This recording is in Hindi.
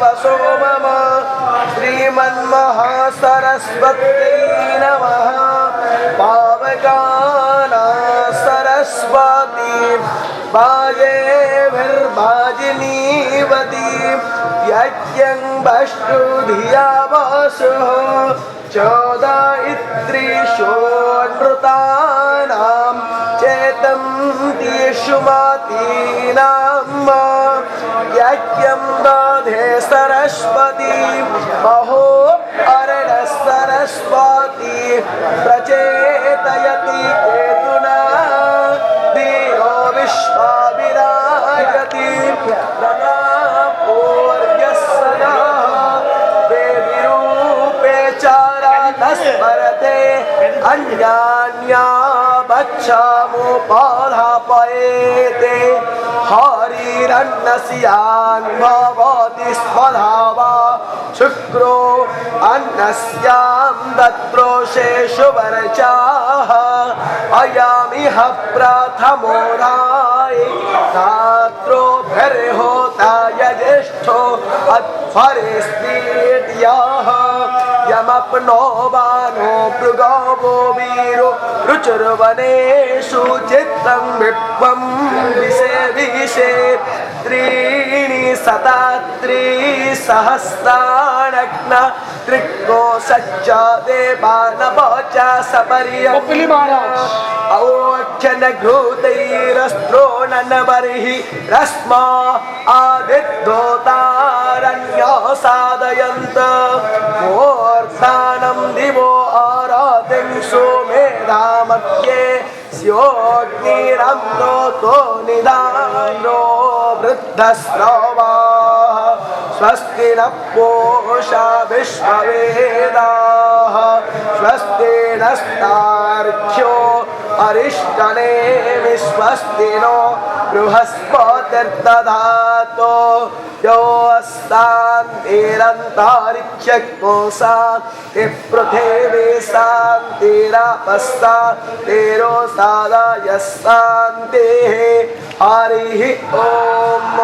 वसो मम श्रीमन्महासरस्वत्यै नमः पावकाना सरस्वती बाजेभिर्भाजिनीवती यज्ञं वष्टुधिया वसुः चोदयित्रीषोऽनृतानां चेतं तीषुमतीनां यज्ञं दधे सरस्वती महो अरण सरस्वती प्रचेतयति केतुना धियो विश्वाविराजति प्रणपूर्यस्सदा देवी रूपे चारणस्मरते अन्यान्या बच्छामुपधापयेते हरिरन्नस्यान् भवति स्वधावा शुक्रो अन्नस्यां दत्रोषेषु वर्चाः अयमिह प्रथमोधाय धात्रोभिर्होता यज्येष्ठो अध्वरिस्त्रीड्याः यमप्नोवानो भृगवो वीरो रुचिर्वनेषु चित्रं विप्वं विषे त्रीणि सता त्रिसहस्राणग्न त्रिको सच्च देवानवच सपर्यौक्षन घृतैरस्त्रोणन बर्हि रश्मा आदिद्योतारण्यो सादयन्त मूर्धानं दिवो आराधिं सोमेधामध्ये स्योग्निरमृतो निधानो वृद्धस्रवाः स्वस्ति न पूषा विश्ववेदाः स्वस्ति नस्तार्क्ष्यो अरिष्टनेमि स्वस्ति नो बृहस्पतिर्दधातु यो शान्तिरन्तरिक्षको शान्तिः पृथिवी शान्तिरापस्शान्तिरो सादाय शान्तिः हरिः ओम्।